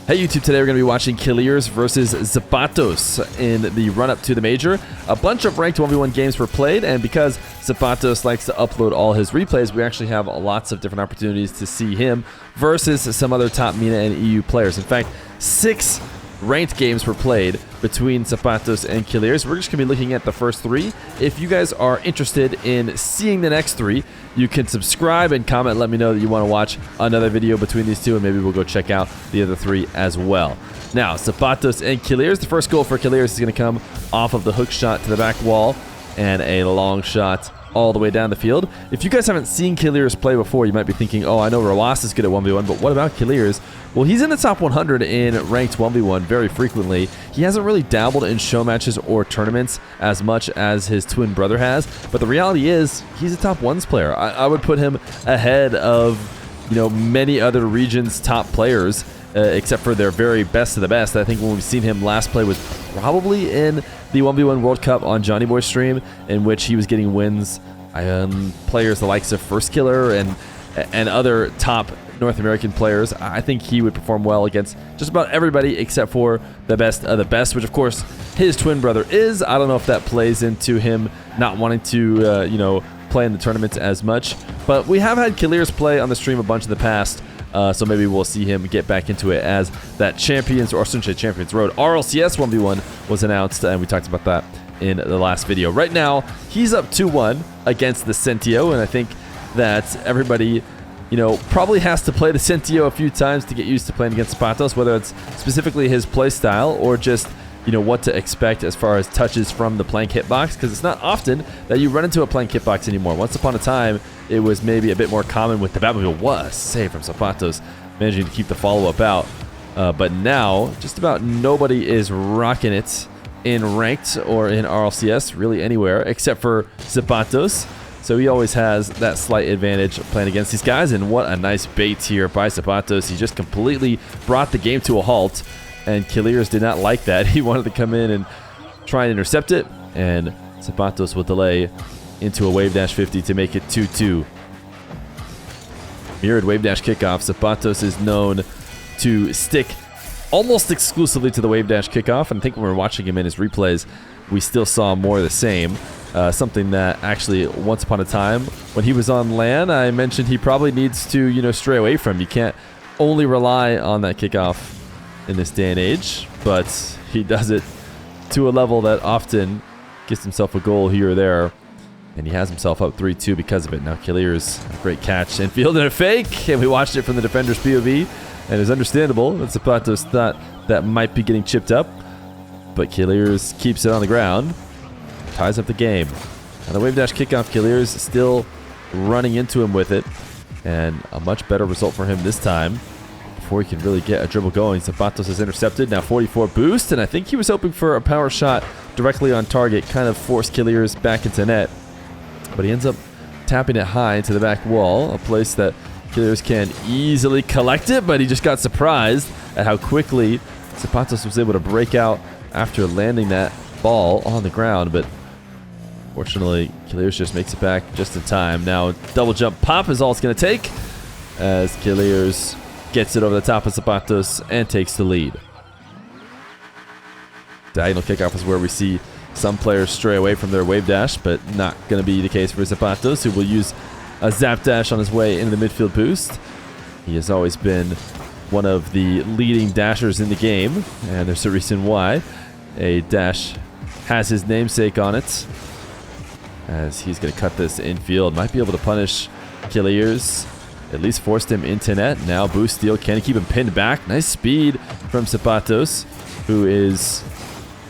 Hey YouTube, today we're going to be watching Kiileerrz versus aZapatos in the run-up to the major. A bunch of ranked 1v1 games were played, and because aZapatos likes to upload all his replays, we actually have lots of different opportunities to see him versus some other top MENA and EU players. In fact, 6 ranked games were played between aZapatos and Kiileerrz. We're just going to be looking at the first 3. If you guys are interested in seeing the next 3, you can subscribe and comment. Let me know that you want to watch another video between these 2, and maybe we'll go check out the other 3 as well. Now, aZapatos and Kiileerrz. The first goal for Kiileerrz is going to come off of the hook shot to the back wall and a long shot all the way down the field. If you guys haven't seen Kiileerrz play before, you might be thinking, oh, I know Rawas is good at 1v1, but what about Kiileerrz? Well, he's in the top 100 in ranked 1v1 very frequently. He hasn't really dabbled in show matches or tournaments as much as his twin brother has, but the reality is he's a top ones player. I would put him ahead of, many other regions' top players, except for their very best of the best. I think when we've seen him last play was probably in the 1v1 World Cup on Johnny Boy's stream, in which he was getting wins on players the likes of First Killer and other top North American players. I think he would perform well against just about everybody except for the best of the best, which of course his twin brother is. I don't know if that plays into him not wanting to, play in the tournaments as much. But we have had Kiileerrz play on the stream a bunch in the past, so maybe we'll see him get back into it as that Champions, or I shouldn't say Champions Road, RLCS 1v1 was announced, and we talked about that in the last video. Right now, he's up 2-1 against the Sentio, and I think that everybody probably has to play the Sentio a few times to get used to playing against aZapatos, whether it's specifically his play style or just, what to expect as far as touches from the plank hitbox, because it's not often that you run into a plank hitbox anymore. Once upon a time, it was maybe a bit more common with the Batmobile. What a save from aZapatos, managing to keep the follow-up out. But now, just about nobody is rocking it in ranked or in RLCS, really anywhere, except for aZapatos. So he always has that slight advantage playing against these guys, and what a nice bait here by aZapatos. He just completely brought the game to a halt, and Kiileerrz did not like that. He wanted to come in and try and intercept it, and aZapatos will delay into a wave dash 50 to make it 2-2. Mirrored wave dash kickoff. aZapatos is known to stick almost exclusively to the wave dash kickoff, and I think when we were watching him in his replays, we still saw more of the same. Something that actually, once upon a time, when he was on LAN, I mentioned he probably needs to, stray away from. You can't only rely on that kickoff in this day and age, but he does it to a level that often gets himself a goal here or there, and he has himself up 3-2 because of it. Now Kiileerrz, a great catch and fielded a fake, and we watched it from the defender's POV, and it's understandable that aZapatos thought that might be getting chipped up, but Kiileerrz keeps it on the ground, ties up the game. Now the wave dash kickoff, Kiileerrz still running into him with it, and a much better result for him this time before he can really get a dribble going. aZapatos is intercepted. Now 44 boost, and I think he was hoping for a power shot directly on target, kind of forced Kiileerrz back into net, but he ends up tapping it high into the back wall, a place that Kiileerrz can easily collect it, but he just got surprised at how quickly aZapatos was able to break out after landing that ball on the ground. But fortunately, Kiileerrz just makes it back just in time. Now double jump pop is all it's going to take as Kiileerrz gets it over the top of aZapatos and takes the lead. Diagonal kickoff is where we see some players stray away from their wave dash, but not going to be the case for aZapatos, who will use a zap dash on his way into the midfield boost. He has always been one of the leading dashers in the game, and there's a reason why. A dash has his namesake on it, as he's going to cut this infield. Might be able to punish Kiileerrz, at least forced him into net. Now boost steal, can he keep him pinned back? Nice speed from aZapatos, who is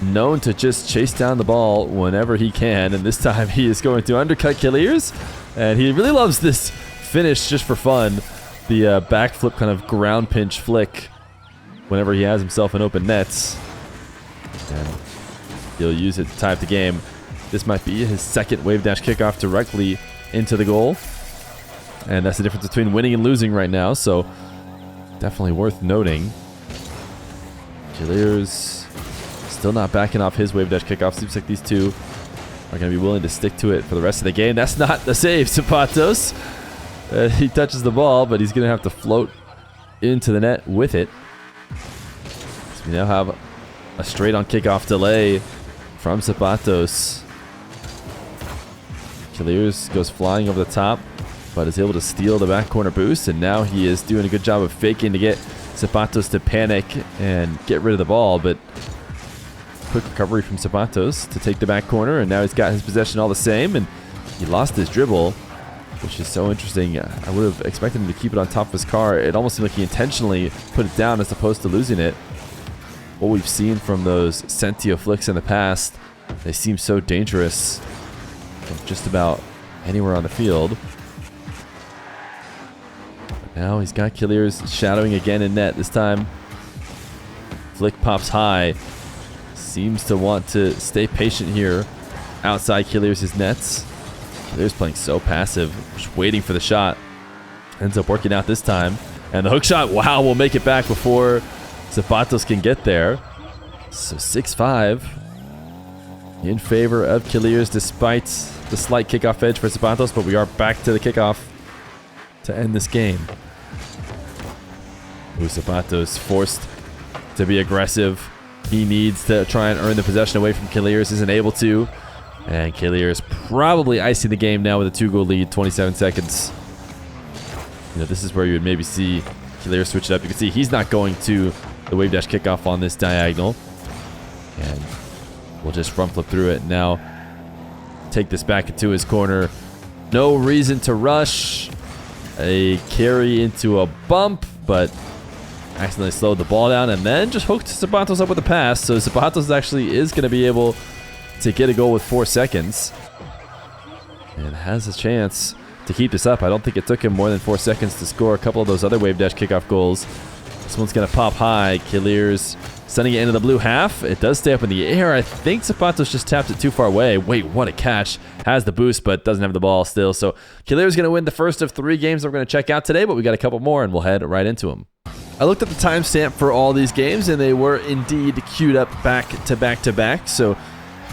known to just chase down the ball whenever he can, and this time he is going to undercut Kiileerrz, and he really loves this finish just for fun. The backflip kind of ground pinch flick whenever he has himself an open nets, and he'll use it to tie up the game. This might be his second wave dash kickoff directly into the goal, and that's the difference between winning and losing right now, so definitely worth noting. Kiileerrz still not backing off his wave dash kickoff. Seems like these two are going to be willing to stick to it for the rest of the game. That's not the save, aZapatos. He touches the ball, but he's going to have to float into the net with it. We now have a straight-on kickoff delay from aZapatos. Kiileerrz goes flying over the top, but is able to steal the back corner boost, and now he is doing a good job of faking to get aZapatos to panic and get rid of the ball, but quick recovery from aZapatos to take the back corner, and now he's got his possession all the same, and he lost his dribble, which is so interesting. I would have expected him to keep it on top of his car. It almost seemed like he intentionally put it down as opposed to losing it. What we've seen from those Sentio flicks in the past, they seem so dangerous from just about anywhere on the field. But now he's got Kiileerrz shadowing again in net. This time, flick pops high. Seems to want to stay patient here outside Kiileerrz's nets. Kiileerrz playing so passive, just waiting for the shot. Ends up working out this time. And the hook shot, wow, will make it back before aZapatos can get there. So 6-5 in favor of Kiileerrz despite the slight kickoff edge for aZapatos, but we are back to the kickoff to end this game. aZapatos forced to be aggressive. He needs to try and earn the possession away from Kiileerrz, isn't able to. And Kiileerrz probably icing the game now with a 2-goal lead, 27 seconds. You know, this is where you would maybe see Kiileerrz switch it up. You can see he's not going to the wave dash kickoff on this diagonal. And we'll just front flip through it. Now take this back into his corner. No reason to rush. A carry into a bump, but accidentally slowed the ball down and then just hooked aZapatos up with a pass. So aZapatos actually is going to be able to get a goal with 4 seconds. And has a chance to keep this up. I don't think it took him more than 4 seconds to score a couple of those other wave dash kickoff goals. This one's going to pop high. Kiileerrz sending it into the blue half. It does stay up in the air. I think aZapatos just tapped it too far away. Wait, what a catch. Has the boost, but doesn't have the ball still. So Kiileerrz going to win the first of 3 games that we're going to check out today, but we got a couple more, and we'll head right into them. I looked at the timestamp for all these games, and they were indeed queued up back to back to back. So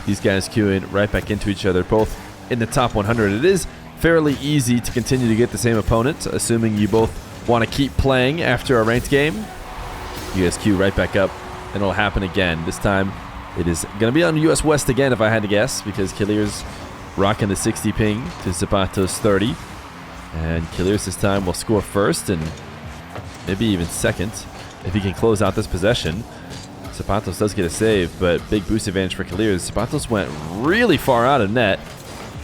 these guys queuing right back into each other, both in the top 100. It is fairly easy to continue to get the same opponent, assuming you both want to keep playing after a ranked game. You guys queue right back up, and it'll happen again. This time, it is going to be on US West again, if I had to guess, because Kiileerrz rocking the 60 ping to aZapatos 30. And Kiileerrz this time will score first, and maybe even second, if he can close out this possession. aZapatos does get a save, but big boost advantage for Kiileerrz. aZapatos went really far out of net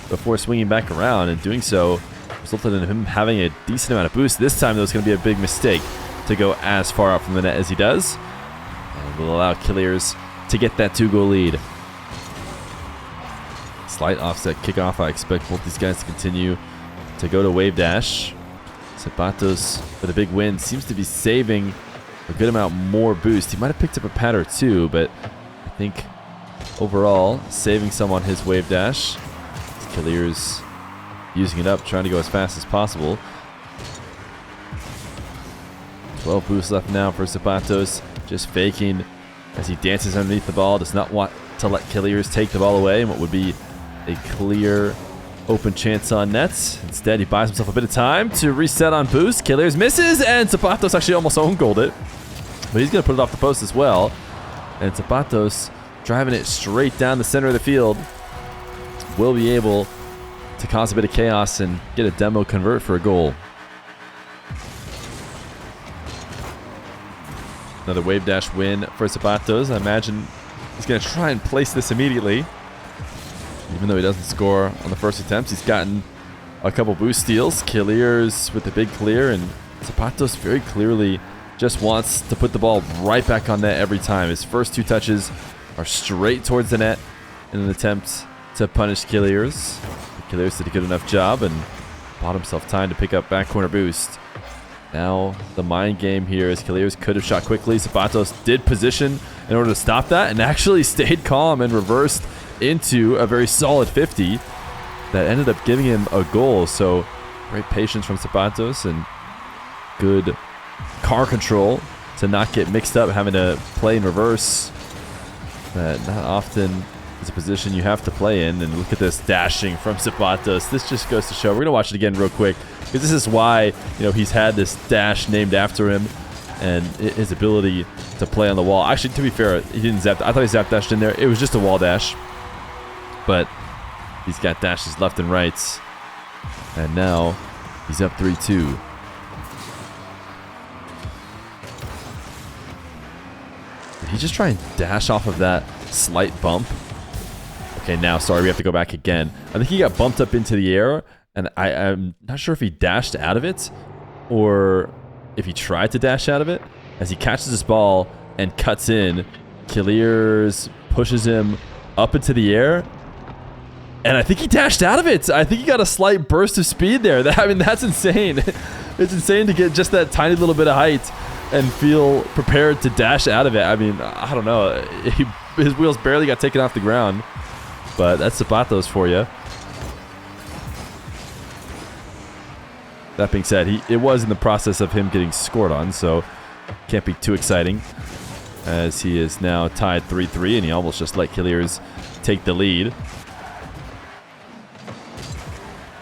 before swinging back around, and doing so resulted in him having a decent amount of boost. This time, though, it's going to be a big mistake to go as far out from the net as he does, and will allow Kiileerrz to get that 2-goal lead. Slight offset kickoff. I expect both these guys to continue to go to wave dash. aZapatos, with a big win, seems to be saving a good amount more boost. He might have picked up a pad or two, but I think overall saving some on his wave dash. Kiileerrz using it up, trying to go as fast as possible. 12 boosts left now for aZapatos, just faking as he dances underneath the ball. Does not want to let Kiileerrz take the ball away in what would be a clear open chance on nets. Instead, he buys himself a bit of time to reset on boost. Kiileerrz misses, and aZapatos actually almost own goaled it. But he's going to put it off the post as well. And aZapatos driving it straight down the center of the field will be able to cause a bit of chaos and get a demo convert for a goal. Another wave dash win for aZapatos. I imagine he's going to try and place this immediately. Even though he doesn't score on the first attempt, he's gotten a couple boost steals. Kiileerrz with the big clear, and aZapatos very clearly just wants to put the ball right back on net every time. His first 2 touches are straight towards the net in an attempt to punish Kiileerrz. Kiileerrz did a good enough job and bought himself time to pick up back corner boost. Now the mind game here is Kiileerrz could have shot quickly. aZapatos did position in order to stop that and actually stayed calm and reversed into a very solid 50 that ended up giving him a goal. So great patience from aZapatos and good car control to not get mixed up having to play in reverse. That not often is a position you have to play in. And look at this dashing from aZapatos. This just goes to show. We're going to watch it again real quick because this is why, you know, he's had this dash named after him. and his ability to play on the wall. Actually, to be fair, he didn't zap. I thought he zap dashed in there. It was just a wall dash. But he's got dashes left and right. And now he's up 3-2. Did he just try and dash off of that slight bump? Okay, now, sorry, we have to go back again. I think he got bumped up into the air, and I'm not sure if he dashed out of it or if he tried to dash out of it. As he catches his ball and cuts in, Kiileerrz pushes him up into the air, and I think he dashed out of it. I think he got a slight burst of speed there. I mean, that's insane. It's insane to get just that tiny little bit of height and feel prepared to dash out of it. I mean, I don't know. His wheels barely got taken off the ground, but that's aZapatos for you. That being said, it was in the process of him getting scored on, so can't be too exciting, as he is now tied 3-3, and he almost just let Kiileerrz take the lead.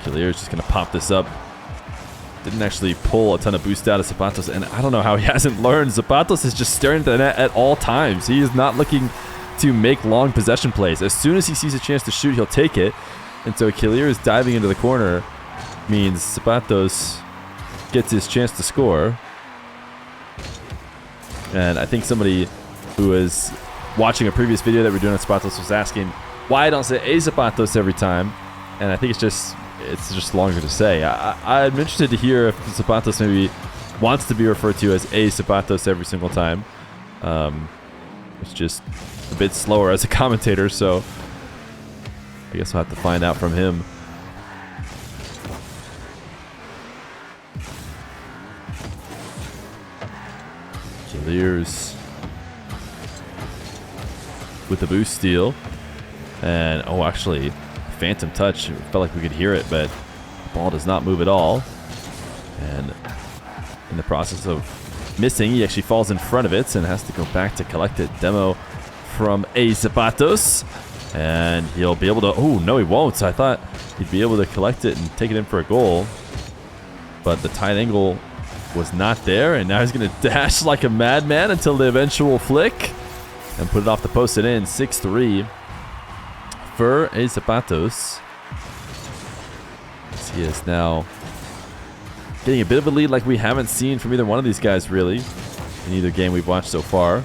Kiileerrz just going to pop this up. Didn't actually pull a ton of boost out of aZapatos, and I don't know how he hasn't learned. aZapatos is just staring at the net at all times. He is not looking to make long possession plays. As soon as he sees a chance to shoot, he'll take it. And so Kiileerrz diving into the corner means aZapatos gets his chance to score. And I think somebody who was watching a previous video that we're doing on aZapatos was asking why I don't say aZapatos every time. And I think it's just longer to say. I'm interested to hear if aZapatos maybe wants to be referred to as aZapatos every single time. It's just a bit slower as a commentator, so I guess we'll have to find out from him. Kiileerrz with the boost steal. And, oh, actually, phantom touch. It felt like we could hear it, but the ball does not move at all. And in the process of missing, he actually falls in front of it and has to go back to collect it. Demo from aZapatos. And he'll be able to... Oh, no, he won't. I thought he'd be able to collect it and take it in for a goal. But the tight angle was not there. And now he's going to dash like a madman until the eventual flick. And put it off the post and in. 6-3 for aZapatos. He is now getting a bit of a lead like we haven't seen from either one of these guys, really, in either game we've watched so far.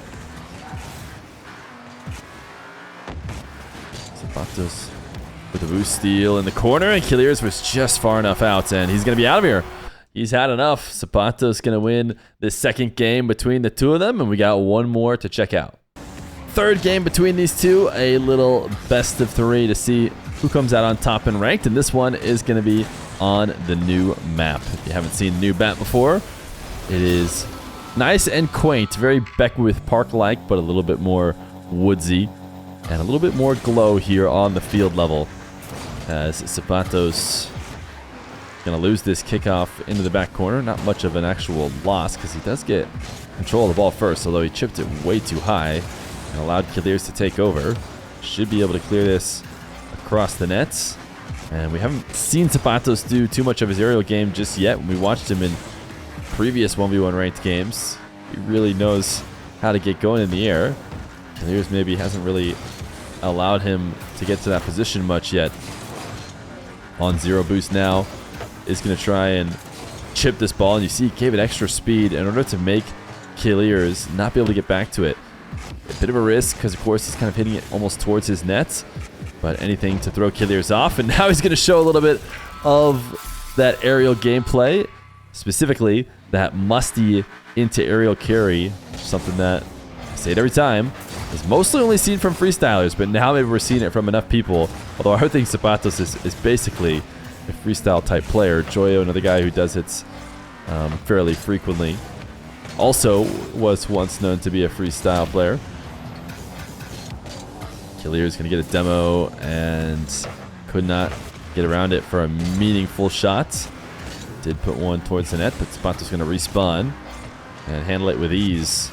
aZapatos with a boost steal in the corner, and Kiileerrz was just far enough out, and he's going to be out of here. He's had enough. aZapatos going to win this second game between the two of them, and we got one more to check out. Third game between these two, a little best of three to see who comes out on top in ranked, and this one is going to be on the new map. If you haven't seen the new map before, it is nice and quaint, very Beckwith Park-like, but a little bit more woodsy and a little bit more glow here on the field level, as aZapatos going to lose this kickoff into the back corner. Not much of an actual loss because he does get control of the ball first, although he chipped it way too high and allowed Kiileerrz to take over. Should be able to clear this across the nets. And we haven't seen aZapatos do too much of his aerial game just yet. When we watched him in previous 1v1 ranked games, he really knows how to get going in the air. Kiileerrz maybe hasn't really allowed him to get to that position much yet. On zero boost now, is going to try and chip this ball. And you see he gave it extra speed in order to make Kiileerrz not be able to get back to it. A bit of a risk because, of course, he's kind of hitting it almost towards his nets. But anything to throw Kiileerrz off. And now he's going to show a little bit of that aerial gameplay. Specifically, that musty into aerial carry. Something that, I say it every time, is mostly only seen from freestylers. But now maybe we're seeing it from enough people. Although I think aZapatos is basically a freestyle type player. Joyo, another guy who does it fairly frequently, also was once known to be a freestyle player. Kiileerrz going to get a demo and could not get around it for a meaningful shot. Did put one towards the net, but aZapatos going to respawn and handle it with ease.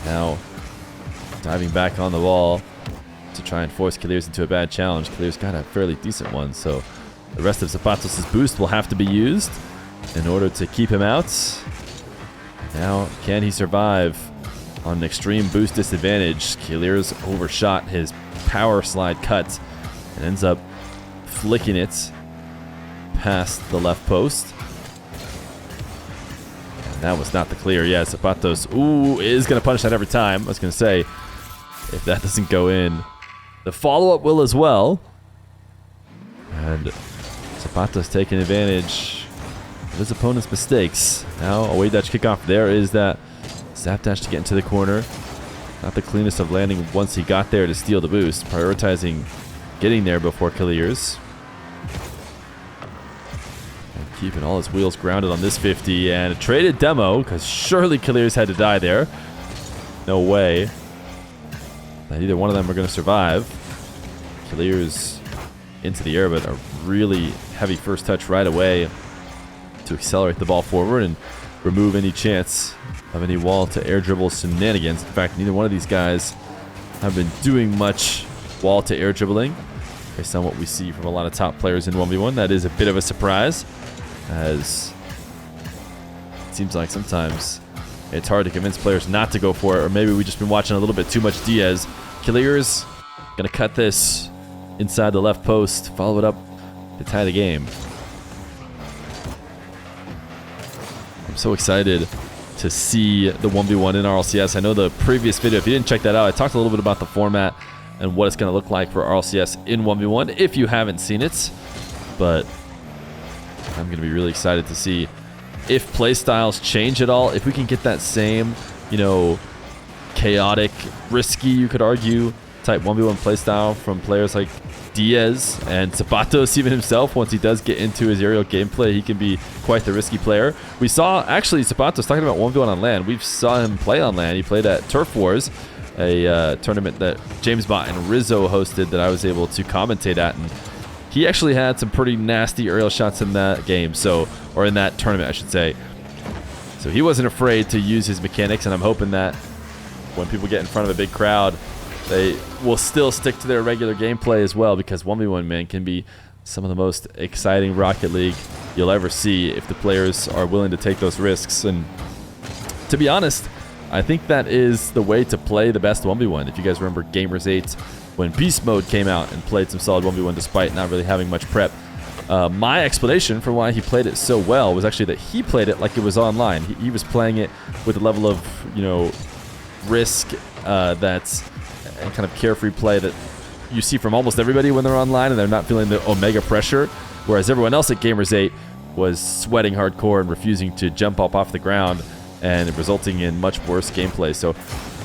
Now diving back on the wall to try and force Kiileerrz into a bad challenge. Kiileerrz got a fairly decent one, so the rest of aZapatos' boost will have to be used in order to keep him out. Now, can he survive on an extreme boost disadvantage? Kiileerrz overshot his power slide cut and ends up flicking it past the left post. And that was not the clear. Yeah, aZapatos, is going to punish that every time. I was going to say, if that doesn't go in, the follow-up will as well. And aZapatos taking advantage of his opponent's mistakes. Now, away dash kickoff. There is that zap dash to get into the corner. Not the cleanest of landing once he got there to steal the boost. Prioritizing getting there before Kiileerrz. And keeping all his wheels grounded on this 50. And a traded demo, because surely Kiileerrz had to die there. No way that either one of them are going to survive. Kiileerrz into the air, but a really heavy first touch right away to accelerate the ball forward and remove any chance of any wall to air dribble shenanigans. In fact, neither one of these guys have been doing much wall to air dribbling based on what we see from a lot of top players in 1v1. That is a bit of a surprise, as it seems like sometimes it's hard to convince players not to go for it, or maybe we've just been watching a little bit too much Diaz. Kiileerrz gonna cut this inside the left post, follow it up to tie the game. I'm so excited to see the 1v1 in RLCS. I know the previous video, if you didn't check that out, I talked a little bit about the format and what it's going to look like for RLCS in 1v1 if you haven't seen it. But I'm going to be really excited to see if playstyles change at all, if we can get that same, you know, chaotic, risky, you could argue, type 1v1 playstyle from players like Diaz and aZapatos even himself. Once he does get into his aerial gameplay, he can be quite the risky player. We saw, actually, aZapatos talking about 1v1 on land. We saw him play on land. He played at Turf Wars, a tournament that JamesBot and Rizzo hosted that I was able to commentate at, and he actually had some pretty nasty aerial shots in that game, so, or in that tournament, I should say. So he wasn't afraid to use his mechanics, and I'm hoping that when people get in front of a big crowd, they will still stick to their regular gameplay as well, because 1v1, man, can be some of the most exciting Rocket League you'll ever see if the players are willing to take those risks. And to be honest, I think that is the way to play the best 1v1. If you guys remember Gamers 8, when Beast Mode came out and played some solid 1v1 despite not really having much prep, my explanation for why he played it so well was actually that he played it like it was online. He was playing it with a level of, you know, risk that's and kind of carefree play that you see from almost everybody when they're online and they're not feeling the Omega pressure, whereas everyone else at Gamers 8 was sweating hardcore and refusing to jump up off the ground and resulting in much worse gameplay. So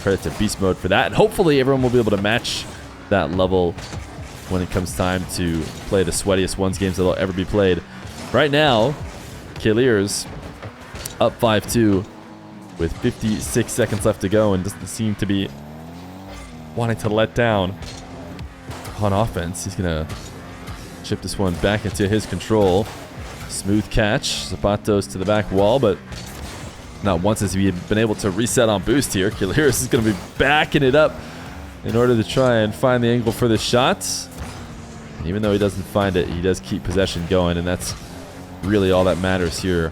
credit to Beast Mode for that, and hopefully everyone will be able to match that level when it comes time to play the sweatiest ones games that'll ever be played. Right now, Kiileerrz up 5-2 with 56 seconds left to go and doesn't seem to be wanting to let down on offense. He's going to chip this one back into his control. Smooth catch. aZapatos to the back wall, but not once has he been able to reset on boost here. Kiileerrz is going to be backing it up in order to try and find the angle for the shot. And even though he doesn't find it, he does keep possession going, and that's really all that matters here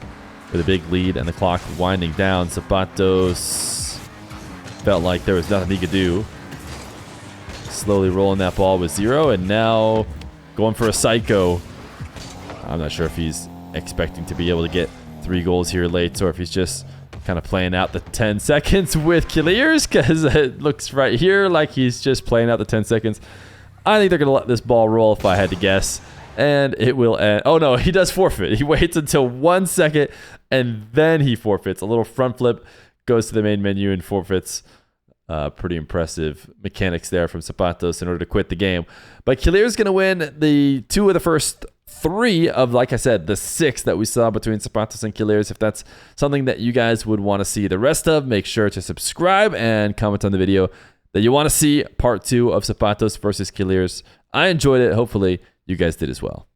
with a big lead and the clock winding down. aZapatos felt like there was nothing he could do. Slowly rolling that ball with 0, and now going for a psycho. I'm not sure if he's expecting to be able to get 3 goals here late, or if he's just kind of playing out the 10 seconds with Kiileerrz, because it looks right here like he's just playing out the 10 seconds. I think they're going to let this ball roll if I had to guess, and it will end. Oh no, he does forfeit. He waits until 1 second, and then he forfeits. A little front flip, goes to the main menu and forfeits. Pretty impressive mechanics there from aZapatos in order to quit the game. But Kiileerrz is going to win the 2 of the first 3 of, like I said, the 6 that we saw between aZapatos and Kiileerrz. If that's something that you guys would want to see the rest of, make sure to subscribe and comment on the video that you want to see part 2 of aZapatos versus Kiileerrz. I enjoyed it. Hopefully you guys did as well.